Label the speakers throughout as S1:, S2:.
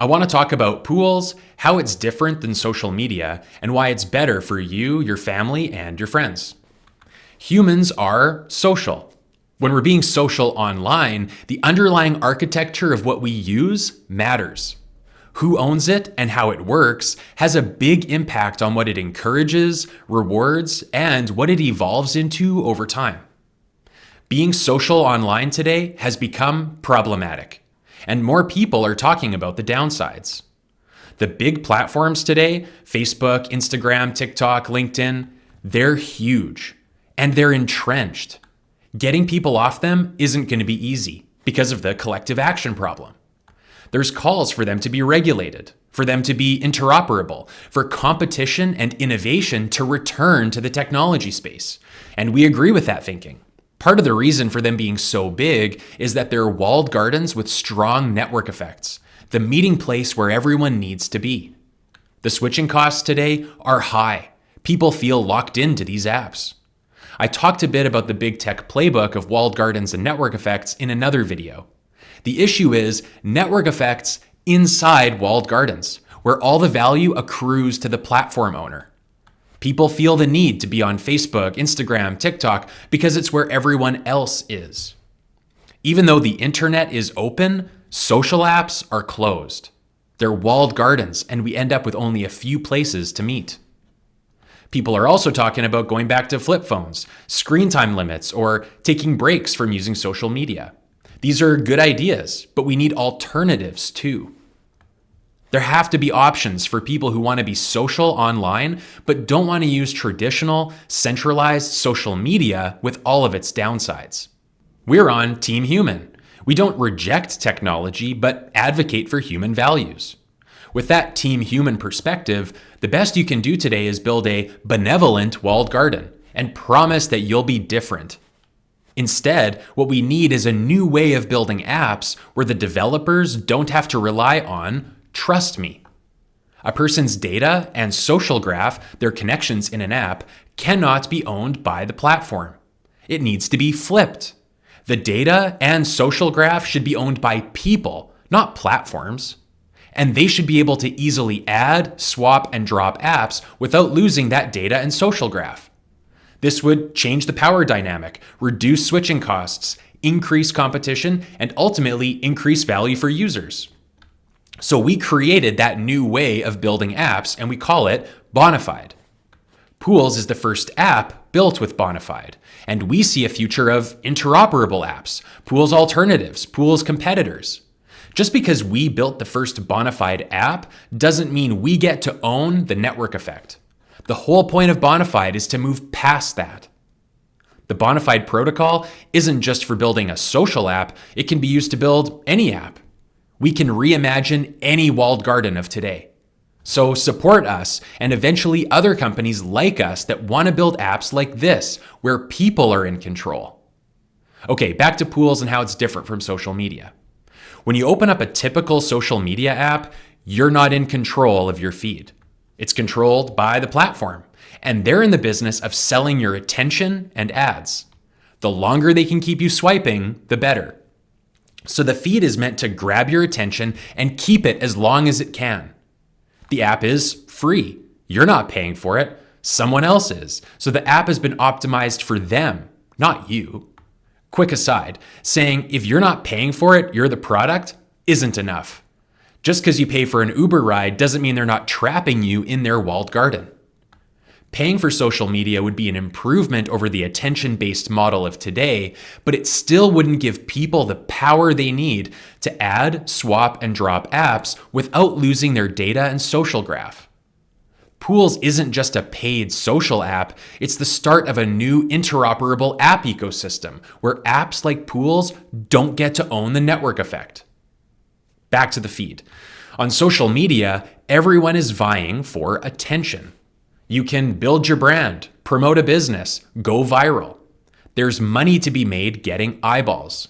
S1: I want to talk about Pools, how it's different than social media, and why it's better for you, your family, and your friends. Humans are social. When we're being social online, the underlying architecture of what we use matters. Who owns it and how it works has a big impact on what it encourages, rewards, and what it evolves into over time. Being social online today has become problematic, and more people are talking about the downsides. The big platforms today, Facebook, Instagram, TikTok, LinkedIn, they're huge, and they're entrenched. Getting people off them isn't going to be easy because of the collective action problem. There's calls for them to be regulated, for them to be interoperable, for competition and innovation to return to the technology space. And we agree with that thinking. Part of the reason for them being so big is that they're walled gardens with strong network effects, the meeting place where everyone needs to be. The switching costs today are high. People feel locked into these apps. I talked a bit about the big tech playbook of walled gardens and network effects in another video. The issue is network effects inside walled gardens, where all the value accrues to the platform owner. People feel the need to be on Facebook, Instagram, TikTok, because it's where everyone else is. Even though the internet is open, social apps are closed. They're walled gardens, and we end up with only a few places to meet. People are also talking about going back to flip phones, screen time limits, or taking breaks from using social media. These are good ideas, but we need alternatives too. There have to be options for people who want to be social online, but don't want to use traditional, centralized social media with all of its downsides. We're on Team Human. We don't reject technology, but advocate for human values. With that Team Human perspective, the best you can do today is build a benevolent walled garden and promise that you'll be different. Instead, what we need is a new way of building apps where the developers don't have to rely on trust me. A person's data and social graph, their connections in an app, cannot be owned by the platform. It needs to be flipped. The data and social graph should be owned by people, not platforms. And they should be able to easily add, swap, and drop apps without losing that data and social graph. This would change the power dynamic, reduce switching costs, increase competition, and ultimately increase value for users. So we created that new way of building apps, and we call it Bonafide. Pools is the first app built with Bonafide, and we see a future of interoperable apps, Pools alternatives, Pools competitors. Just because we built the first Bonafide app doesn't mean we get to own the network effect. The whole point of Bonafide is to move past that. The Bonafide protocol isn't just for building a social app, it can be used to build any app. We can reimagine any walled garden of today. So support us and eventually other companies like us that want to build apps like this, where people are in control. Okay, back to Pools and how it's different from social media. When you open up a typical social media app, you're not in control of your feed. It's controlled by the platform, and they're in the business of selling your attention and ads. The longer they can keep you swiping, the better. So the feed is meant to grab your attention and keep it as long as it can. The app is free. You're not paying for it. Someone else is. So the app has been optimized for them, not you. Quick aside, saying if you're not paying for it, you're the product, isn't enough. Just because you pay for an Uber ride doesn't mean they're not trapping you in their walled garden. Paying for social media would be an improvement over the attention-based model of today, but it still wouldn't give people the power they need to add, swap, and drop apps without losing their data and social graph. Pools isn't just a paid social app, it's the start of a new interoperable app ecosystem where apps like Pools don't get to own the network effect. Back to the feed. On social media, everyone is vying for attention. You can build your brand, promote a business, go viral. There's money to be made getting eyeballs.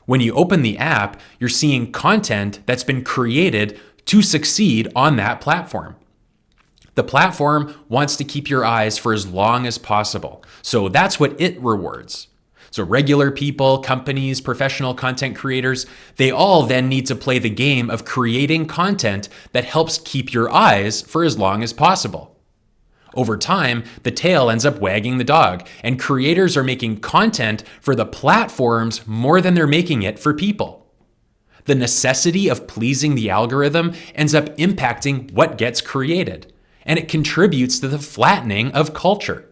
S1: When you open the app, you're seeing content that's been created to succeed on that platform. The platform wants to keep your eyes for as long as possible, so that's what it rewards. So regular people, companies, professional content creators, they all then need to play the game of creating content that helps keep your eyes for as long as possible. Over time, the tail ends up wagging the dog, and creators are making content for the platforms more than they're making it for people. The necessity of pleasing the algorithm ends up impacting what gets created, and it contributes to the flattening of culture.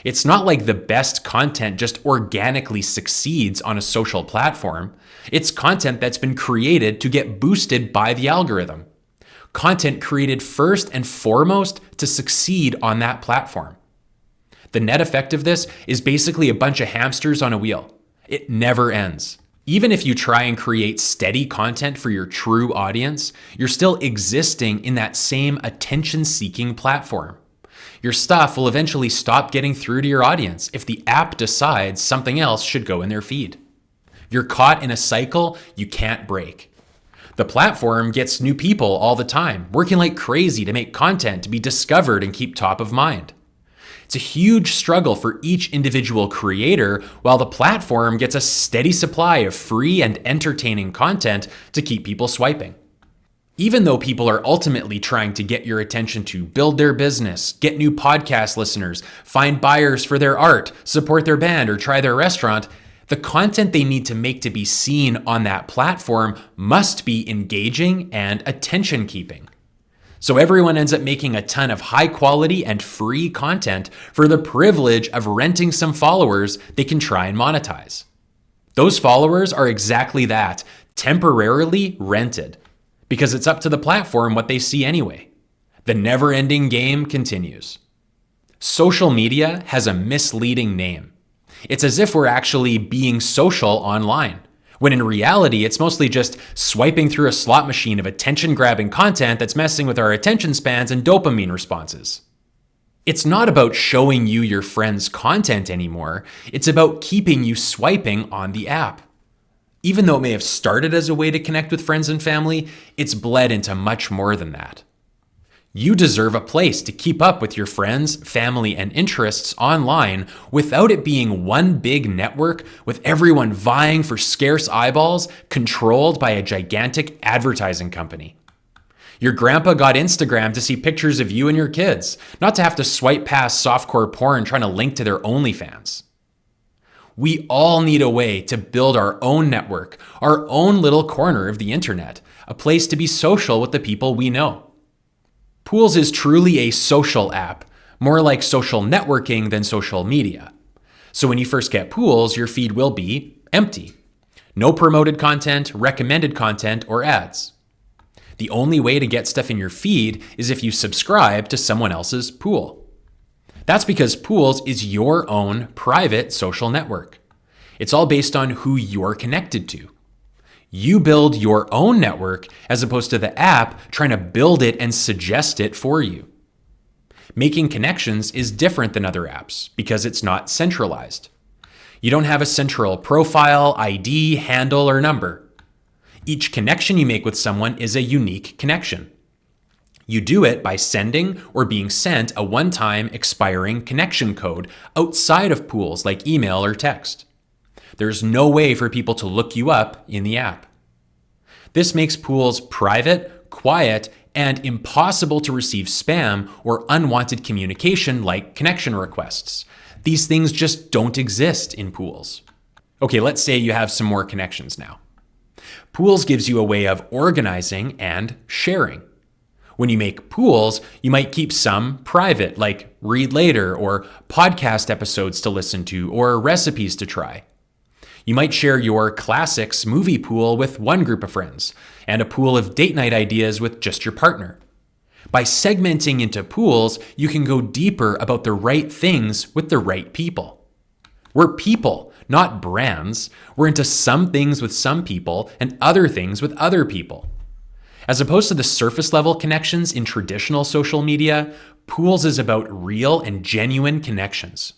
S1: It's not like the best content just organically succeeds on a social platform. It's content that's been created to get boosted by the algorithm. Content created first and foremost to succeed on that platform. The net effect of this is basically a bunch of hamsters on a wheel. It never ends. Even if you try and create steady content for your true audience, you're still existing in that same attention-seeking platform. Your stuff will eventually stop getting through to your audience if the app decides something else should go in their feed. You're caught in a cycle you can't break. The platform gets new people all the time, working like crazy to make content to be discovered and keep top of mind. It's a huge struggle for each individual creator, while the platform gets a steady supply of free and entertaining content to keep people swiping. Even though people are ultimately trying to get your attention to build their business, get new podcast listeners, find buyers for their art, support their band, or try their restaurant, the content they need to make to be seen on that platform must be engaging and attention-keeping. So everyone ends up making a ton of high quality and free content for the privilege of renting some followers they can try and monetize. Those followers are exactly that, temporarily rented, because it's up to the platform what they see anyway. The never-ending game continues. Social media has a misleading name. It's as if we're actually being social online, when in reality, it's mostly just swiping through a slot machine of attention-grabbing content that's messing with our attention spans and dopamine responses. It's not about showing you your friends' content anymore. It's about keeping you swiping on the app. Even though it may have started as a way to connect with friends and family, it's bled into much more than that. You deserve a place to keep up with your friends, family, and interests online without it being one big network with everyone vying for scarce eyeballs controlled by a gigantic advertising company. Your grandpa got Instagram to see pictures of you and your kids, not to have to swipe past softcore porn trying to link to their OnlyFans. We all need a way to build our own network, our own little corner of the internet, a place to be social with the people we know. Pools is truly a social app, more like social networking than social media. So when you first get Pools, your feed will be empty. No promoted content, recommended content, or ads. The only way to get stuff in your feed is if you subscribe to someone else's Pool. That's because Pools is your own private social network. It's all based on who you're connected to. You build your own network as opposed to the app trying to build it and suggest it for you. Making connections is different than other apps because it's not centralized. You don't have a central profile, ID, handle, or number. Each connection you make with someone is a unique connection. You do it by sending or being sent a one-time expiring connection code outside of Pools like email or text. There's no way for people to look you up in the app. This makes Pools private, quiet, and impossible to receive spam or unwanted communication like connection requests. These things just don't exist in Pools. Okay, let's say you have some more connections now. Pools gives you a way of organizing and sharing. When you make Pools, you might keep some private, like read later or podcast episodes to listen to or recipes to try. You might share your classics movie pool with one group of friends and a pool of date night ideas with just your partner. By segmenting into pools, you can go deeper about the right things with the right people. We're people, not brands. We're into some things with some people and other things with other people. As opposed to the surface level connections in traditional social media, Pools is about real and genuine connections.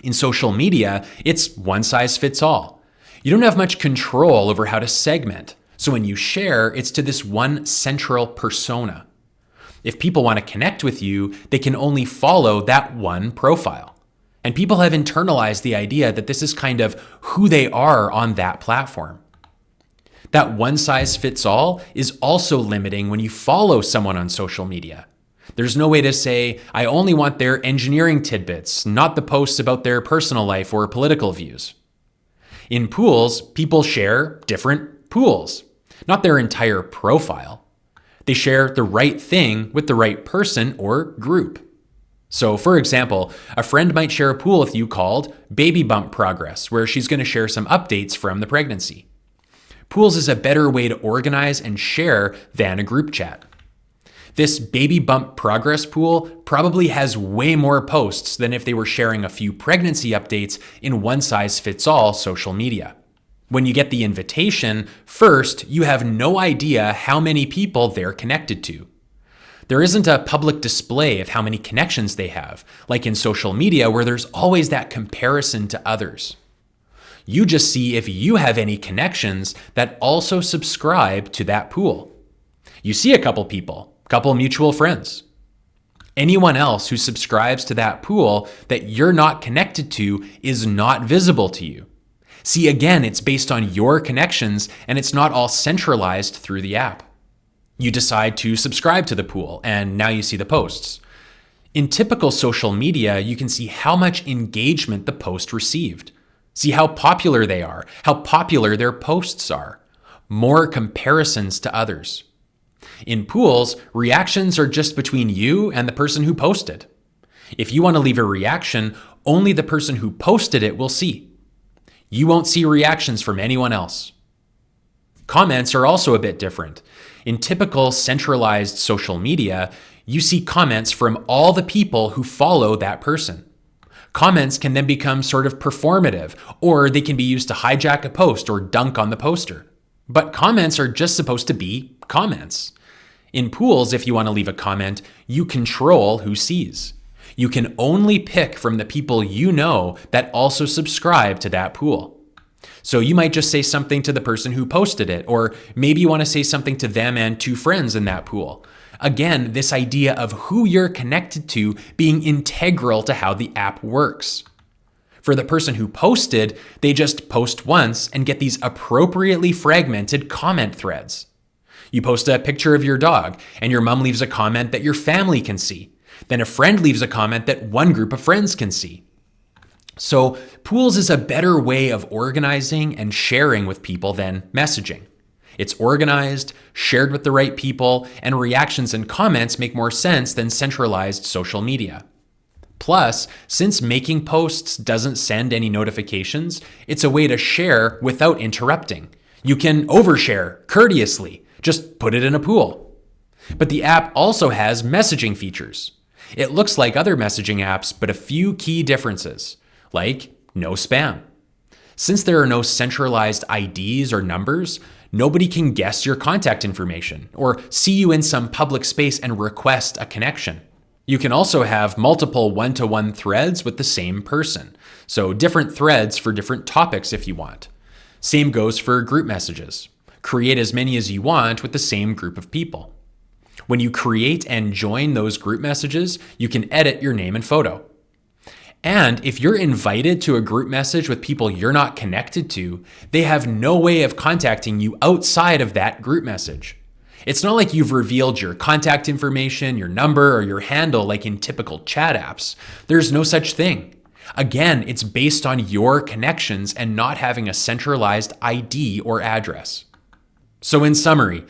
S1: In social media, it's one size fits all. You don't have much control over how to segment. So when you share, it's to this one central persona. If people want to connect with you, they can only follow that one profile. And people have internalized the idea that this is kind of who they are on that platform. That one size fits all is also limiting when you follow someone on social media. There's no way to say, I only want their engineering tidbits, not the posts about their personal life or political views. In pools, people share different pools, not their entire profile. They share the right thing with the right person or group. So, for example, a friend might share a pool with you called Baby Bump Progress, where she's going to share some updates from the pregnancy. Pools is a better way to organize and share than a group chat. This Baby Bump Progress pool probably has way more posts than if they were sharing a few pregnancy updates in one-size-fits-all social media. When you get the invitation, first, you have no idea how many people they're connected to. There isn't a public display of how many connections they have, like in social media where there's always that comparison to others. You just see if you have any connections that also subscribe to that pool. You see a couple people, couple mutual friends. Anyone else who subscribes to that pool that you're not connected to is not visible to you. See, again, it's based on your connections and it's not all centralized through the app. You decide to subscribe to the pool and now you see the posts. In typical social media, you can see how much engagement the post received. See how popular they are, how popular their posts are. More comparisons to others. In pools, reactions are just between you and the person who posted. If you want to leave a reaction, only the person who posted it will see. You won't see reactions from anyone else. Comments are also a bit different. In typical centralized social media, you see comments from all the people who follow that person. Comments can then become sort of performative, or they can be used to hijack a post or dunk on the poster. But comments are just supposed to be comments. In pools, if you want to leave a comment, you control who sees. You can only pick from the people you know that also subscribe to that pool. So you might just say something to the person who posted it, or maybe you want to say something to them and two friends in that pool. Again, this idea of who you're connected to being integral to how the app works. For the person who posted, they just post once and get these appropriately fragmented comment threads. You post a picture of your dog, and your mom leaves a comment that your family can see. Then a friend leaves a comment that one group of friends can see. So pools is a better way of organizing and sharing with people than messaging. It's organized, shared with the right people, and reactions and comments make more sense than centralized social media. Plus, since making posts doesn't send any notifications, it's a way to share without interrupting. You can overshare courteously. Just put it in a pool. But the app also has messaging features. It looks like other messaging apps, but a few key differences, like no spam. Since there are no centralized IDs or numbers, nobody can guess your contact information or see you in some public space and request a connection. You can also have multiple one-to-one threads with the same person, so different threads for different topics if you want. Same goes for group messages. Create as many as you want with the same group of people. When you create and join those group messages, you can edit your name and photo. And if you're invited to a group message with people you're not connected to, they have no way of contacting you outside of that group message. It's not like you've revealed your contact information, your number, or your handle like in typical chat apps. There's no such thing. Again, it's based on your connections and not having a centralized ID or address. So in summary,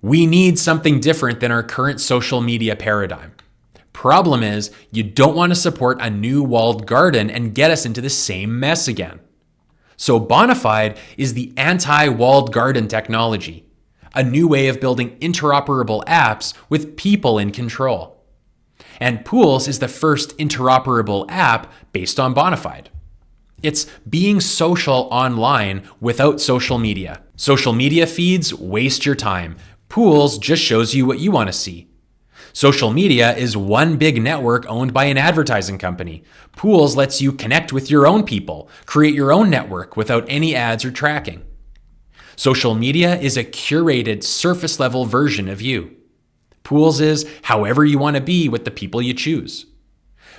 S1: we need something different than our current social media paradigm. Problem is, you don't want to support a new walled garden and get us into the same mess again. So Bonafide is the anti-walled garden technology, a new way of building interoperable apps with people in control. And Pools is the first interoperable app based on Bonafide. It's being social online without social media. Social media feeds waste your time. Pools just shows you what you want to see. Social media is one big network owned by an advertising company. Pools lets you connect with your own people, create your own network without any ads or tracking. Social media is a curated surface-level version of you. Pools is however you want to be with the people you choose.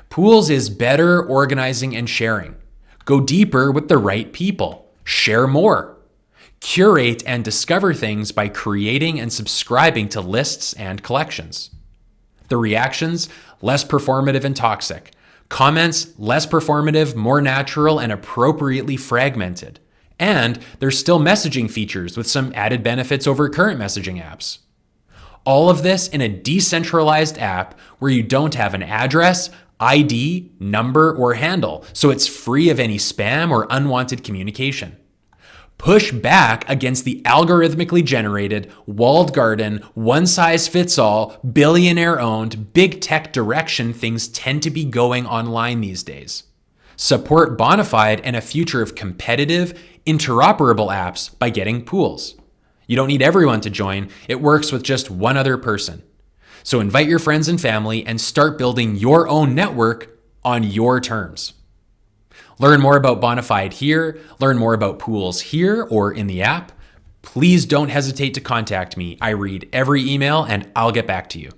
S1: Pools is better organizing and sharing. Go deeper with the right people. Share more. Curate and discover things by creating and subscribing to lists and collections. The reactions, less performative and toxic. Comments, less performative, more natural, and appropriately fragmented. And there's still messaging features with some added benefits over current messaging apps. All of this in a decentralized app where you don't have an address, ID, number, or handle, so it's free of any spam or unwanted communication. Push back against the algorithmically generated, walled garden, one-size-fits-all, billionaire-owned, big tech direction things tend to be going online these days. Support Bonafide and a future of competitive, interoperable apps by getting pools. You don't need everyone to join, it works with just one other person. So invite your friends and family and start building your own network on your terms. Learn more about Bonafide here, learn more about pools here or in the app. Please don't hesitate to contact me. I read every email and I'll get back to you.